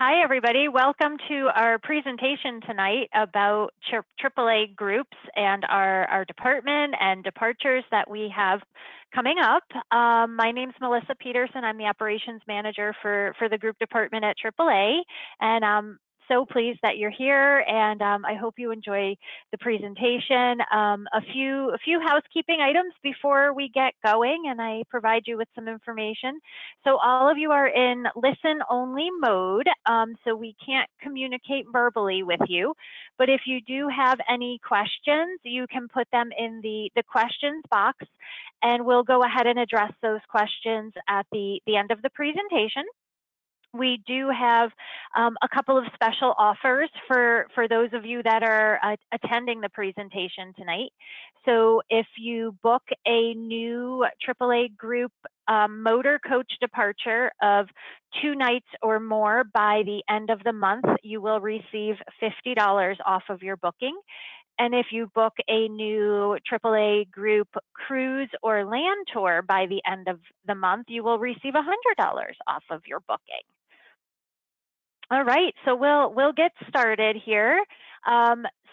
Hi, everybody. Welcome to our presentation tonight about AAA groups and our department and departures that we have coming up. My name's Melissa Peterson. I'm the operations manager for the group department at AAA, and I'm so pleased that you're here, and I hope you enjoy the presentation. A few housekeeping items before we get going, and I provide you with some information. So all of you are in listen-only mode, so we can't communicate verbally with you. But if you do have any questions, you can put them in the questions box, and we'll go ahead and address those questions at the end of the presentation. We do have a couple of special offers for those of you that are attending the presentation tonight. So if you book a new AAA group motor coach departure of 2 nights or more by the end of the month, you will receive $50 off of your booking. And if you book a new AAA group cruise or land tour by the end of the month, you will receive $100 off of your booking. All right, so we'll get started here.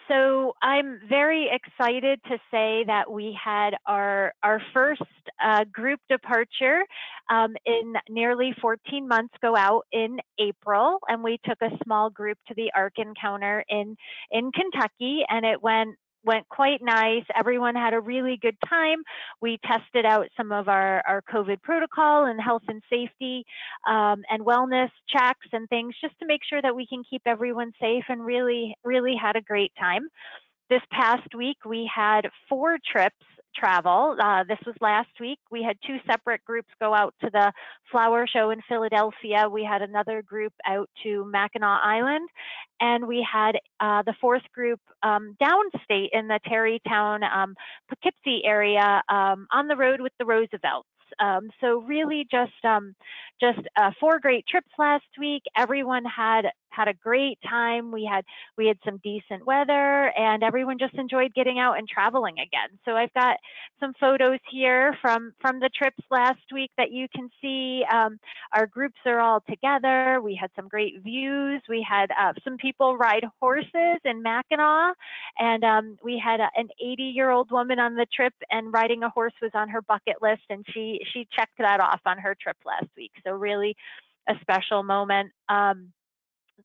So I'm very excited to say that we had our first group departure in nearly 14 months go out in April, and we took a small group to the Ark Encounter in Kentucky, and it went quite nice. Everyone had a really good time. We tested out some of our COVID protocol and health and safety and wellness checks and things just to make sure that we can keep everyone safe, and really had a great time. This past week, we had 4 trips travel. This was last week. We had 2 separate groups go out to the flower show in Philadelphia. We had another group out to Mackinac Island, and we had the 4th group downstate in the Terrytown, Poughkeepsie area on the road with the Roosevelts. So really just 4 great trips last week. Everyone had a great time. We had some decent weather, and everyone just enjoyed getting out and traveling again. So I've got some photos here from the trips last week that you can see. Our groups are all together. We had some great views. We had some people ride horses in Mackinac, and we had an 80-year-old woman on the trip, and riding a horse was on her bucket list, and she checked that off on her trip last week. So really a special moment.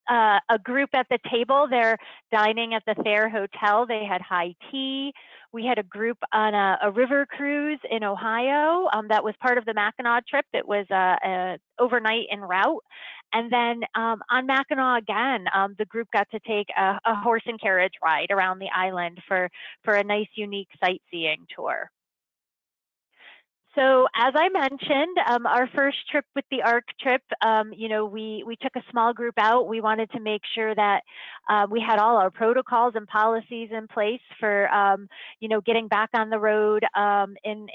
A group at the table, they're dining at the Thayer Hotel. They had high tea. We had a group on a river cruise in Ohio that was part of the Mackinac trip. It was a overnight en route. And then on Mackinac again, the group got to take a horse and carriage ride around the island for a nice, unique sightseeing tour. So as I mentioned, our first trip with the ARC trip, we took a small group out. We wanted to make sure that we had all our protocols and policies in place for, getting back on the road in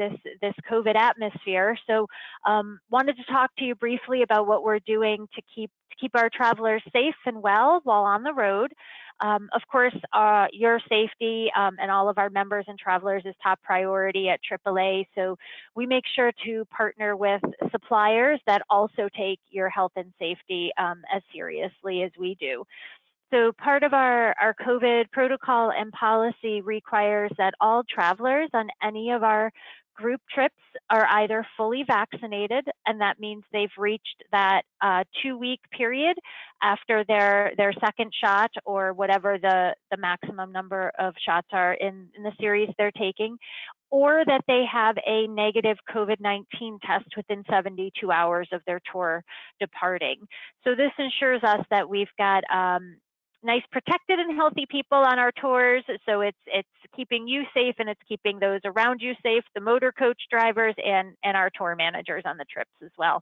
this COVID atmosphere. So wanted to talk to you briefly about what we're doing to keep our travelers safe and well while on the road. Of course, your safety and all of our members and travelers is top priority at AAA. So we make sure to partner with suppliers that also take your health and safety as seriously as we do. So part of our COVID protocol and policy requires that all travelers on any of our group trips are either fully vaccinated, and that means they've reached that 2-week period after their second shot, or whatever the maximum number of shots are in the series they're taking, or that they have a negative COVID-19 test within 72 hours of their tour departing. So this ensures us that we've got nice, protected, and healthy people on our tours. So it's keeping you safe, and it's keeping those around you safe, the motor coach drivers and our tour managers on the trips as well.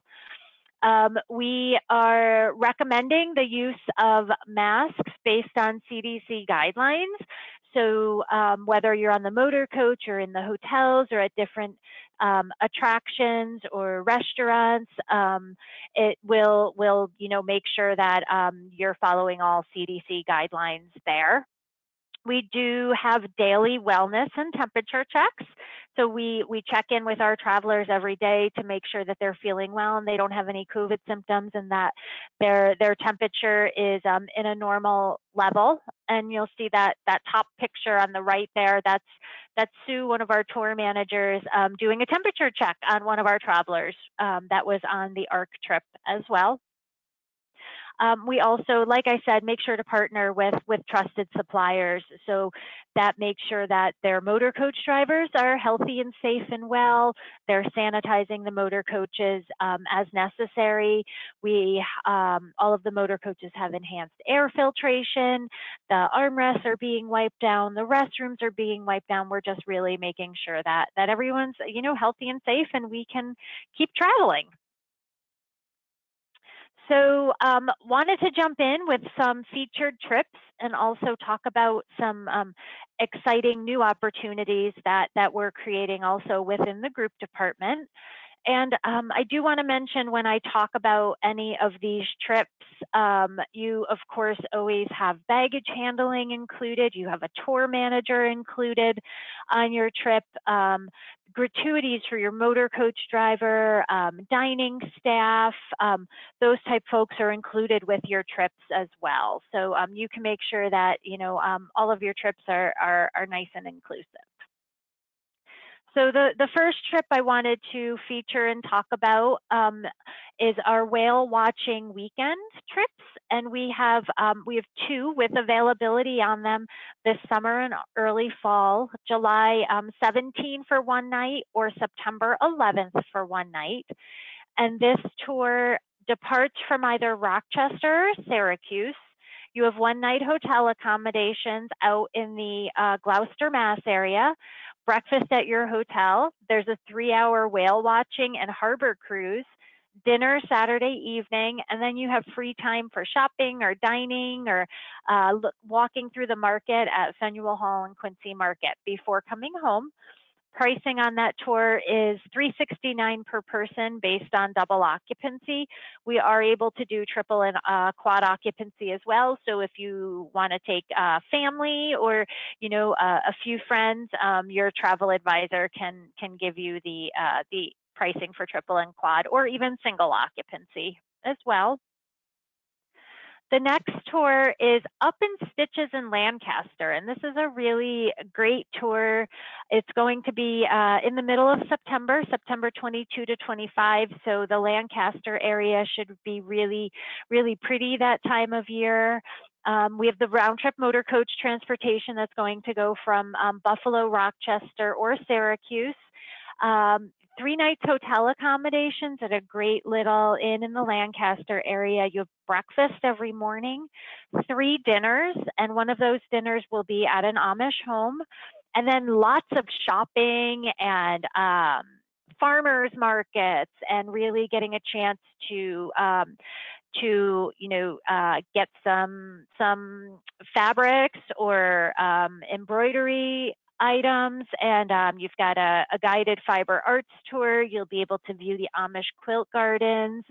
We are recommending the use of masks based on CDC guidelines. So whether you're on the motor coach or in the hotels or at different attractions or restaurants, it will make sure that you're following all CDC guidelines there. We do have daily wellness and temperature checks. So we check in with our travelers every day to make sure that they're feeling well and they don't have any COVID symptoms, and that their temperature is in a normal level. And you'll see that top picture on the right there. That's Sue, one of our tour managers, doing a temperature check on one of our travelers that was on the ARC trip as well. We also, like I said, make sure to partner with trusted suppliers. So that makes sure that their motor coach drivers are healthy and safe and well. They're sanitizing the motor coaches as necessary. All of the motor coaches have enhanced air filtration. The armrests are being wiped down. The restrooms are being wiped down. We're just really making sure that everyone's, healthy and safe, and we can keep traveling. So wanted to jump in with some featured trips and also talk about some exciting new opportunities that we're creating also within the group department. And I do want to mention, when I talk about any of these trips, you, of course, always have baggage handling included. You have a tour manager included on your trip, gratuities for your motor coach driver, dining staff, those type folks are included with your trips as well. So you can make sure that, all of your trips are nice and inclusive. So the first trip I wanted to feature and talk about is our whale watching weekend trips, and we have two with availability on them this summer and early fall, July 17 for one night or September 11th for one night. And this tour departs from either Rochester or Syracuse. You have one night hotel accommodations out in the Gloucester, Mass area, breakfast at your hotel. There's a 3-hour whale watching and harbor cruise, dinner Saturday evening, and then you have free time for shopping or dining or walking through the market at Faneuil Hall and Quincy Market before coming home. Pricing on that tour is $369 per person based on double occupancy. We are able to do triple and quad occupancy as well. So if you want to take family or a few friends, your travel advisor can give you the pricing for triple and quad, or even single occupancy as well. The next tour is Up in Stitches in Lancaster, and this is a really great tour. It's going to be in the middle of September 22 to 25, so the Lancaster area should be really, really pretty that time of year. We have the round trip motor coach transportation that's going to go from Buffalo, Rochester, or Syracuse. 3 nights hotel accommodations at a great little inn in the Lancaster area. You have breakfast every morning, 3 dinners, and one of those dinners will be at an Amish home. And then lots of shopping and farmers markets, and really getting a chance to get some fabrics or embroidery items, and you've got a guided fiber arts tour. You'll be able to view the Amish quilt gardens.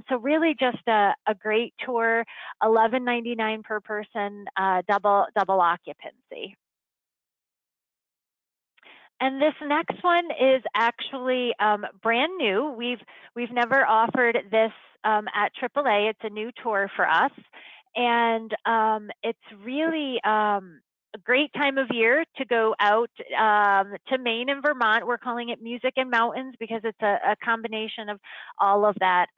So really just a great tour, $11.99 per person, double occupancy. And this next one is actually brand new. We've never offered this at AAA. It's a new tour for us, and it's really a great time of year to go out to Maine and Vermont. We're calling it Music and Mountains because it's a combination of all of that.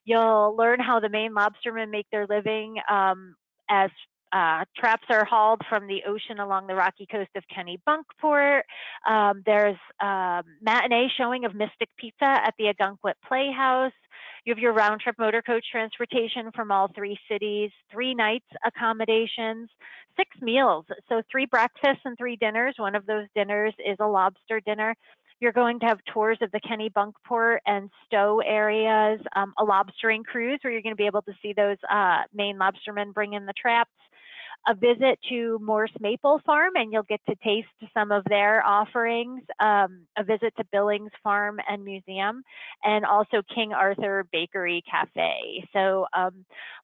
You'll learn how the Maine lobstermen make their living as traps are hauled from the ocean along the rocky coast of Kennebunkport. There's matinee showing of Mystic Pizza at the Ogunquit Playhouse. You have your round trip motor coach transportation from all 3 cities, 3 nights accommodations, 6 meals. So 3 breakfasts and 3 dinners. One of those dinners is a lobster dinner. You're going to have tours of the Kennebunkport and Stowe areas, a lobstering cruise where you're going to be able to see those Maine lobstermen bring in the traps. a visit to Morse Maple Farm, and you'll get to taste some of their offerings, a visit to Billings Farm and Museum, and also King Arthur Bakery Cafe. So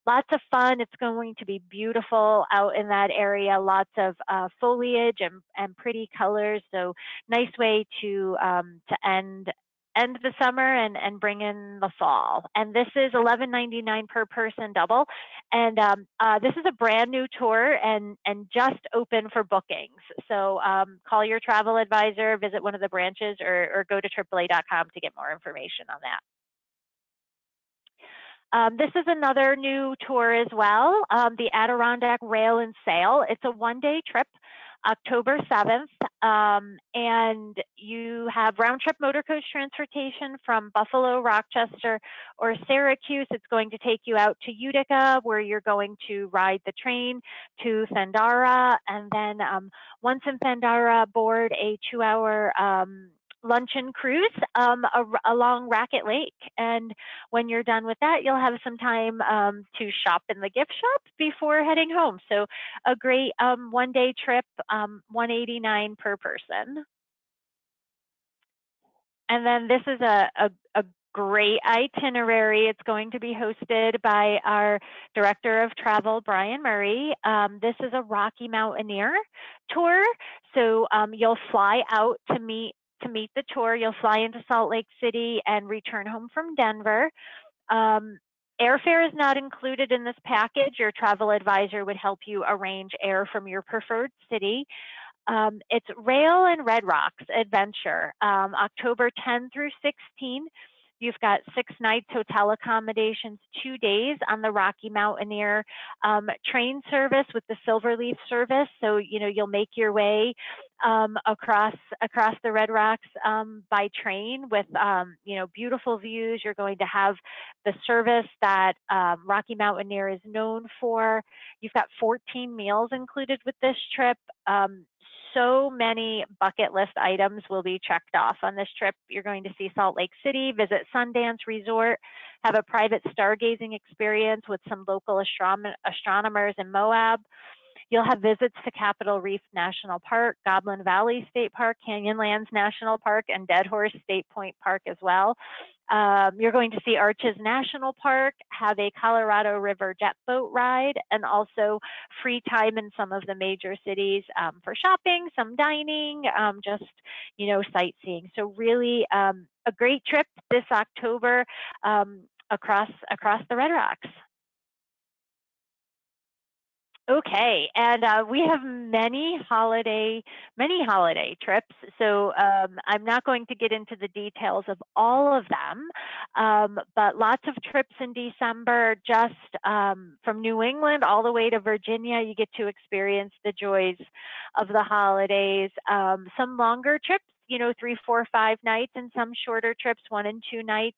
lots of fun. It's going to be beautiful out in that area, lots of foliage and pretty colors. So nice way to end the summer and bring in the fall. And this is $11.99 per person double. And this is a brand new tour and just open for bookings. So call your travel advisor, visit one of the branches, or go to AAA.com to get more information on that. This is another new tour as well, the Adirondack Rail and Sail. It's a one-day trip, October 7th, and you have round-trip motor coach transportation from Buffalo, Rochester, or Syracuse. It's going to take you out to Utica, where you're going to ride the train to Thandara, and then once in Thandara, board a 2-hour luncheon cruise along Racket Lake. And when you're done with that, you'll have some time to shop in the gift shop before heading home. So a great one-day trip, $189 per person. And then this is a great itinerary. It's going to be hosted by our Director of Travel, Brian Murray. This is a Rocky Mountaineer tour. So you'll fly out to meet the tour. You'll fly into Salt Lake City and return home from Denver. Airfare is not included in this package. Your travel advisor would help you arrange air from your preferred city. It's Rail and Red Rocks Adventure, October 10 through 16. You've got 6 nights hotel accommodations, 2 days on the Rocky Mountaineer train service with the Silverleaf service. So, you'll make your way across the Red Rocks by train with, beautiful views. You're going to have the service that Rocky Mountaineer is known for. You've got 14 meals included with this trip. So many bucket list items will be checked off on this trip. You're going to see Salt Lake City, visit Sundance Resort, have a private stargazing experience with some local astronomers in Moab. You'll have visits to Capitol Reef National Park, Goblin Valley State Park, Canyonlands National Park, and Dead Horse State Point Park as well. You're going to see Arches National Park, have a Colorado River jet boat ride, and also free time in some of the major cities for shopping, some dining, just, sightseeing. So really a great trip this October across the Red Rocks. Okay, and we have many holiday trips, so I'm not going to get into the details of all of them, but lots of trips in December, just from New England all the way to Virginia. You get to experience the joys of the holidays. Some longer trips, 3, 4, 5 nights, and some shorter trips, 1 and 2 nights.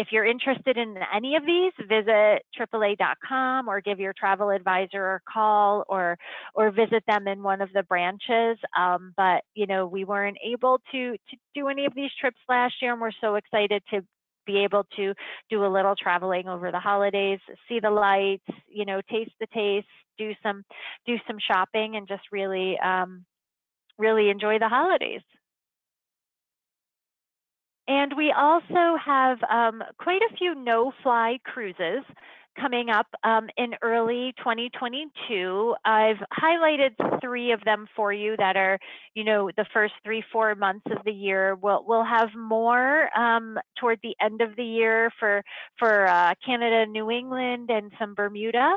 If you're interested in any of these, visit AAA.com or give your travel advisor a call or visit them in one of the branches. But, we weren't able to do any of these trips last year, and we're so excited to be able to do a little traveling over the holidays, see the lights, taste the taste, do some shopping, and just really enjoy the holidays. And we also have quite a few no-fly cruises coming up in early 2022. I've highlighted 3 of them for you that are, the first 3-4 months of the year. We'll have more toward the end of the year for Canada, New England, and some Bermuda.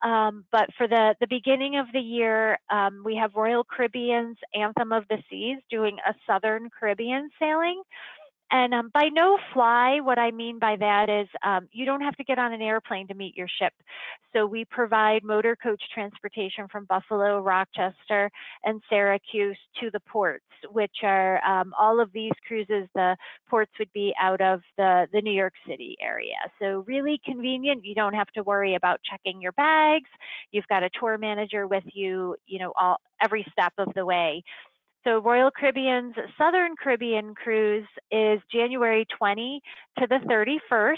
But for the beginning of the year, we have Royal Caribbean's Anthem of the Seas doing a Southern Caribbean sailing. And by no fly, what I mean by that is you don't have to get on an airplane to meet your ship. So we provide motor coach transportation from Buffalo, Rochester, and Syracuse to the ports, which are all of these cruises. The ports would be out of the New York City area. So really convenient. You don't have to worry about checking your bags. You've got a tour manager with you, every step of the way. So Royal Caribbean's Southern Caribbean cruise is January 20 to the 31st.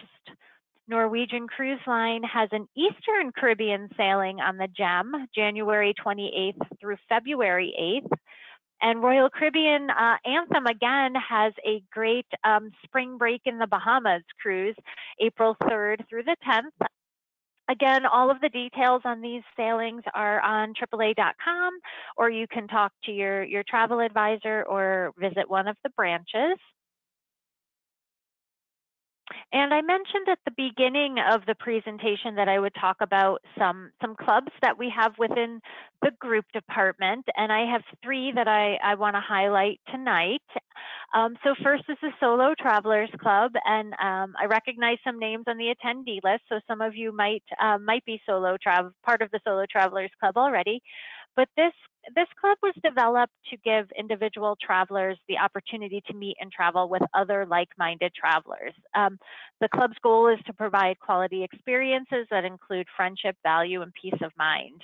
Norwegian Cruise Line has an Eastern Caribbean sailing on the GEM, January 28th through February 8th. And Royal Caribbean Anthem, again, has a great spring break in the Bahamas cruise, April 3rd through the 10th. Again, all of the details on these sailings are on AAA.com, or you can talk to your travel advisor or visit one of the branches. And I mentioned at the beginning of the presentation that I would talk about some clubs that we have within the group department, and I have three that I want to highlight tonight. So first is the Solo Travelers Club, and I recognize some names on the attendee list, so some of you might be part of the Solo Travelers Club already. But this club was developed to give individual travelers the opportunity to meet and travel with other like-minded travelers. The club's goal is to provide quality experiences that include friendship, value, and peace of mind.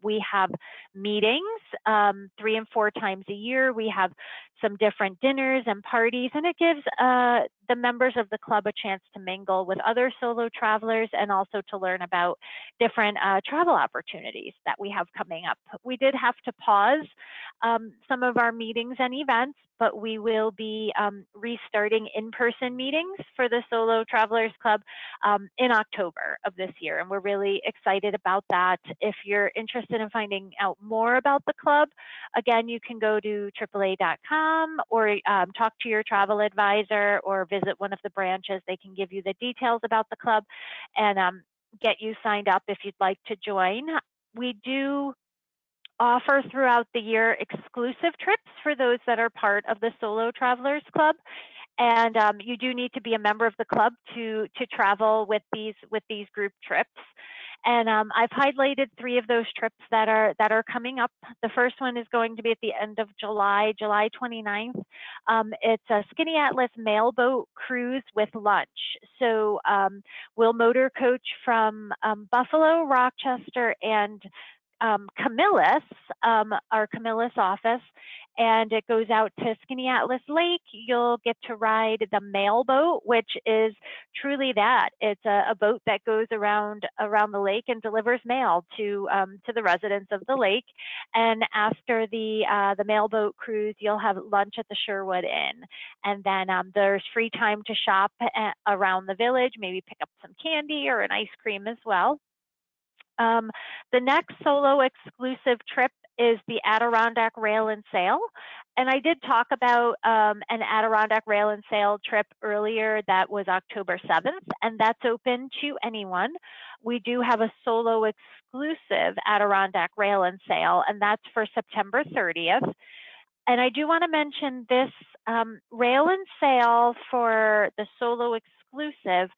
We have meetings 3 and 4 times a year. We have some different dinners and parties, and it gives the members of the club a chance to mingle with other solo travelers and also to learn about different travel opportunities that we have coming up. We did have to pause some of our meetings and events, but we will be restarting in-person meetings for the Solo Travelers Club in October of this year, and we're really excited about that. If you're interested in finding out more about the club, again, you can go to AAA.com or talk to your travel advisor or visit one of the branches. They can give you the details about the club and get you signed up if you'd like to join. We do offer throughout the year exclusive trips for those that are part of the Solo Travelers Club. And you do need to be a member of the club to travel with these group trips. And I've highlighted 3 of those trips that are coming up. The first one is going to be at the end of July 29th. It's a Skinny Atlas mailboat cruise with lunch. So we'll motor coach from Buffalo, Rochester, and Camillus, our Camillus office, and it goes out to Skinny Atlas Lake. You'll get to ride the mailboat, which is truly that. It's a boat that goes around the lake and delivers mail to the residents of the lake. And after the mailboat cruise, you'll have lunch at the Sherwood Inn, and then there's free time to shop around the village, maybe pick up some candy or an ice cream as well. The next solo exclusive trip is the Adirondack Rail and Sail. And I did talk about an Adirondack Rail and Sail trip earlier that was October 7th, and that's open to anyone. We do have a solo exclusive Adirondack Rail and Sail, and that's for September 30th. And I do want to mention this rail and sail for the solo exclusive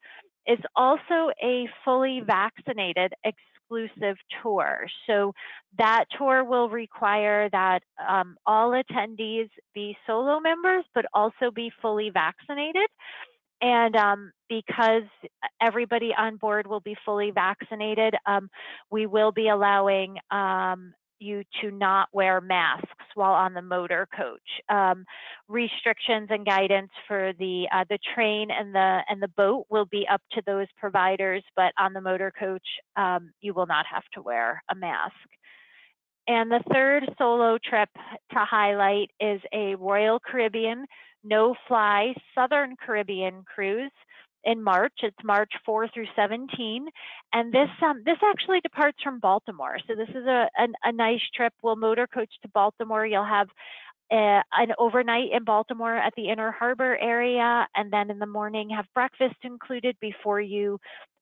is also a fully vaccinated exclusive tour. So that tour will require that all attendees be solo members, but also be fully vaccinated. And because everybody on board will be fully vaccinated, we will be allowing you to not wear masks while on the motor coach. Restrictions and guidance for the train and the boat will be up to those providers, but on the motor coach, you will not have to wear a mask. And the third solo trip to highlight is a Royal Caribbean no-fly Southern Caribbean cruise in March. It's March 4 through 17, and this actually departs from Baltimore. So this is a nice trip. We'll motor coach to Baltimore. You'll have an overnight in Baltimore at the Inner Harbor area, and then in the morning have breakfast included before you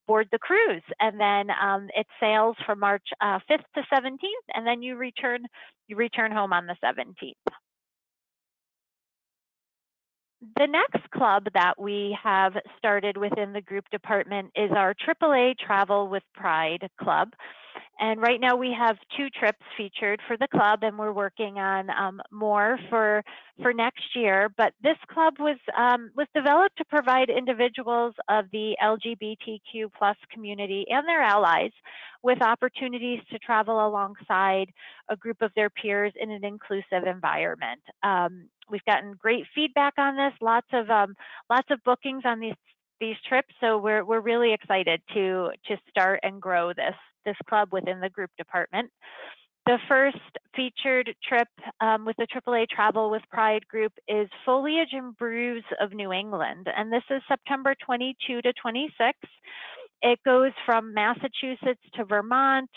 board the cruise. And then it sails from March 5th to 17th, and then you return home on the 17th. The next club that we have started within the group department is our Aaa Travel with Pride Club. And right now we have 2 trips featured for the club, and we're working on more for next year. But this club was developed to provide individuals of the LGBTQ+ community and their allies with opportunities to travel alongside a group of their peers in an inclusive environment. We've gotten great feedback on this, lots of bookings on these trips. So we're really excited to start and grow this club within the group department. The first featured trip with the Aaa Travel with Pride group is Foliage and Brews of New England, and this is September 22 to 26. It goes from Massachusetts to Vermont,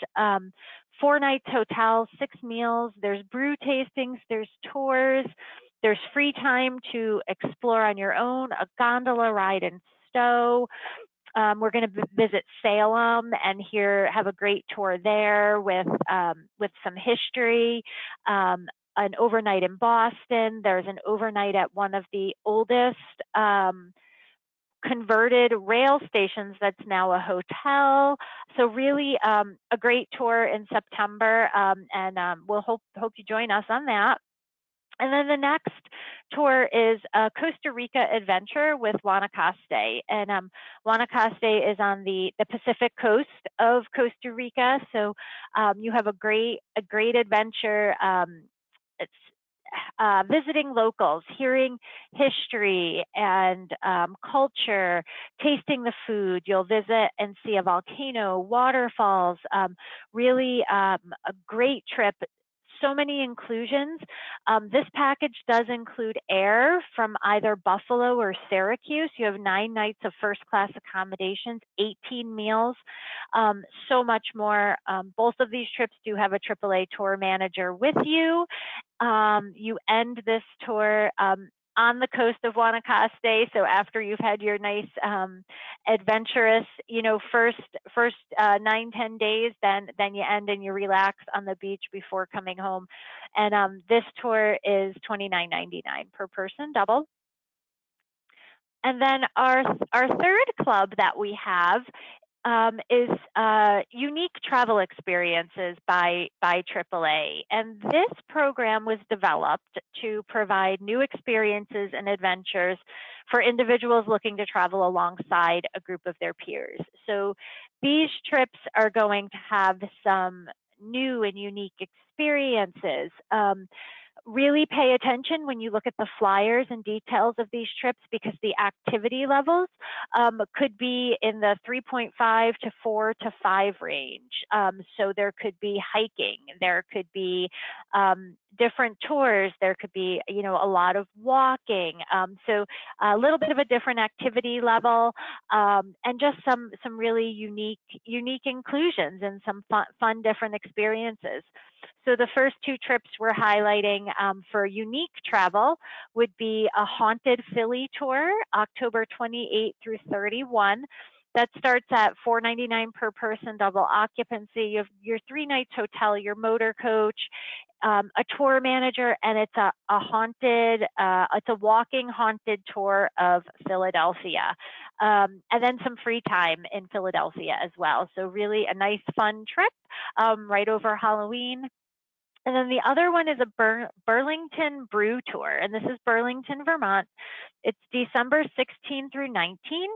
4 nights hotel, 6 meals. There's brew tastings, there's tours, there's free time to explore on your own, a gondola ride and stow. We're going to visit Salem and have a great tour there with some history. An overnight in Boston. There's an overnight at one of the oldest converted rail stations that's now a hotel. So really a great tour in September, and we'll hope you join us on that. And then the next tour is a Costa Rica adventure with Guanacaste. And Guanacaste is on the Pacific coast of Costa Rica. So you have a great adventure. It's visiting locals, hearing history and culture, tasting the food. You'll visit and see a volcano, waterfalls, really a great trip. So many inclusions. This package does include air from either Buffalo or Syracuse. You have 9 nights of first class accommodations, 18 meals, so much more. Both of these trips do have a AAA tour manager with you. You end this tour on the coast of Guanacaste. So after you've had your nice adventurous, first 9-10 days, then you end and you relax on the beach before coming home. And this tour is $29.99 per person, double. And then our third club that we have is unique travel experiences by AAA. And this program was developed to provide new experiences and adventures for individuals looking to travel alongside a group of their peers. So these trips are going to have some new and unique experiences. Really pay attention when you look at the flyers and details of these trips, because the activity levels could be in the 3.5 to 4 to 5 range. So there could be hiking, there could be different tours, there could be a lot of walking. So a little bit of a different activity level, and just some really unique inclusions and some fun different experiences. So the first 2 trips we're highlighting for unique travel would be a haunted Philly tour, October 28 through 31. That starts at $4.99 per person, double occupancy. You have your 3 nights hotel, your motor coach, a tour manager, and it's a walking haunted tour of Philadelphia. And then some free time in Philadelphia as well. So really a nice fun trip right over Halloween. And then the other one is a Burlington Brew tour, and this is Burlington, Vermont. It's December 16 through 19,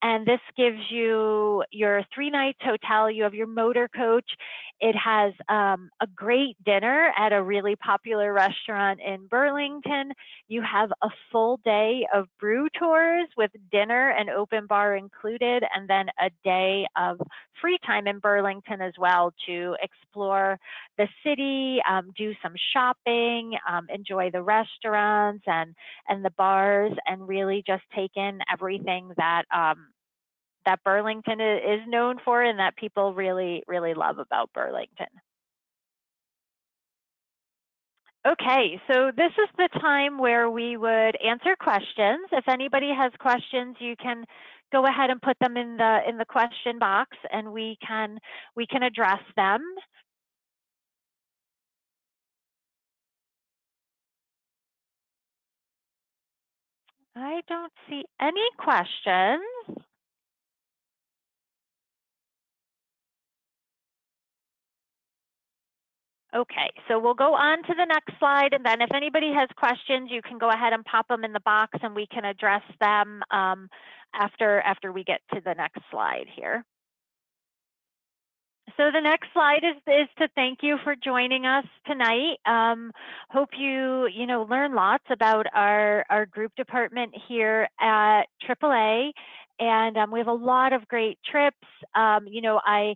and this gives you your 3 nights hotel. You have your motor coach. It has a great dinner at a really popular restaurant in Burlington. You have a full day of brew tours with dinner and open bar included, and then a day of free time in Burlington as well to explore the city, do some shopping, enjoy the restaurants and the bars, and really just take in everything that that Burlington is known for and that people really love about Burlington. Okay, so this is the time where we would answer questions. If anybody has questions, you can go ahead and put them in the question box, and we can address them. I don't see any questions. Okay, so we'll go on to the next slide, and then if anybody has questions, you can go ahead and pop them in the box, and we can address them after we get to the next slide here. So the next slide is to thank you for joining us tonight. Hope you learn lots about our group department here at AAA. and we have a lot of great trips. You know, I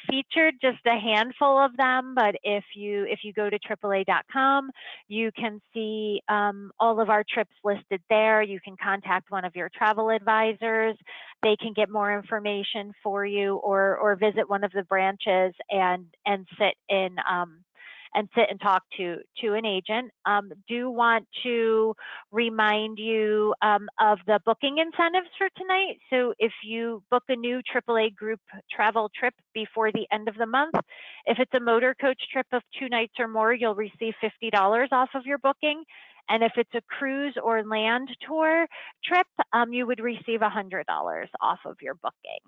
featured just a handful of them, but if you go to AAA.com, you can see all of our trips listed there. You can contact one of your travel advisors. They can get more information for you, or visit one of the branches and sit and talk to an agent. Do want to remind you of the booking incentives for tonight. So if you book a new AAA group travel trip before the end of the month, if it's a motor coach trip of 2 nights or more, you'll receive $50 off of your booking. And if it's a cruise or land tour trip, you would receive $100 off of your booking.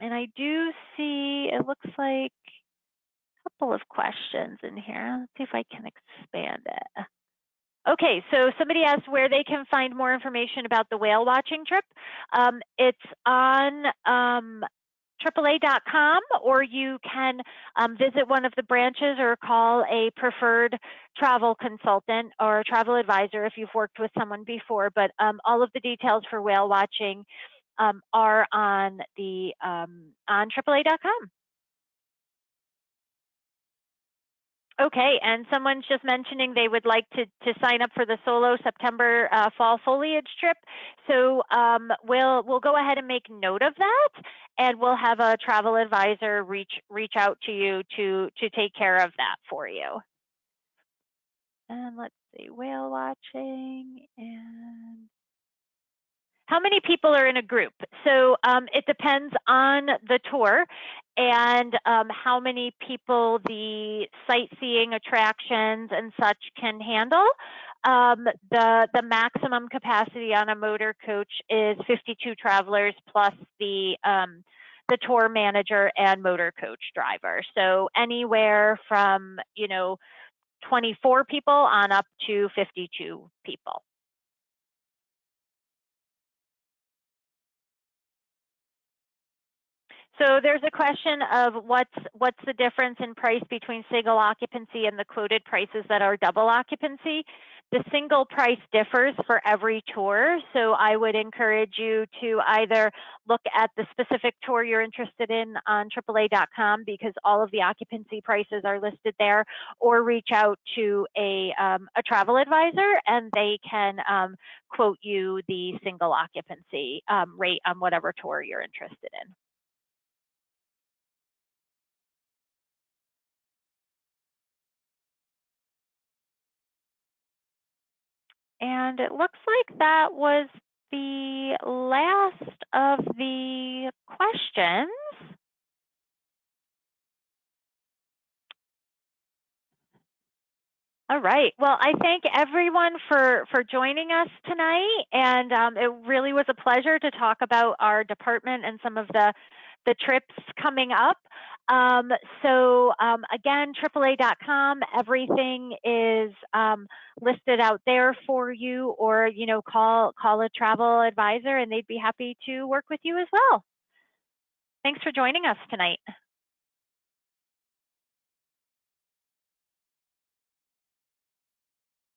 And I do see, it looks like a couple of questions in here. Let's see if I can expand it. Okay, so somebody asked where they can find more information about the whale watching trip. It's on AAA.com, or you can visit one of the branches or call a preferred travel consultant or travel advisor if you've worked with someone before. But all of the details for whale watching are on AAA.com. Okay, and someone's just mentioning they would like to sign up for the solo September fall foliage trip. So we'll go ahead and make note of that, and we'll have a travel advisor reach out to you to take care of that for you. And let's see, whale watching and how many people are in a group? So it depends on the tour and how many people the sightseeing attractions and such can handle. The maximum capacity on a motor coach is 52 travelers plus the tour manager and motor coach driver. So anywhere from 24 people on up to 52 people. So there's a question of what's the difference in price between single occupancy and the quoted prices that are double occupancy. The single price differs for every tour, so I would encourage you to either look at the specific tour you're interested in on AAA.com, because all of the occupancy prices are listed there, or reach out to a travel advisor and they can quote you the single occupancy rate on whatever tour you're interested in. And it looks like that was the last of the questions. All right. Well, I thank everyone for joining us tonight. And it really was a pleasure to talk about our department and some of the trips coming up. Again, AAA.com, everything is listed out there for you, or call a travel advisor and they'd be happy to work with you as well. Thanks for joining us tonight.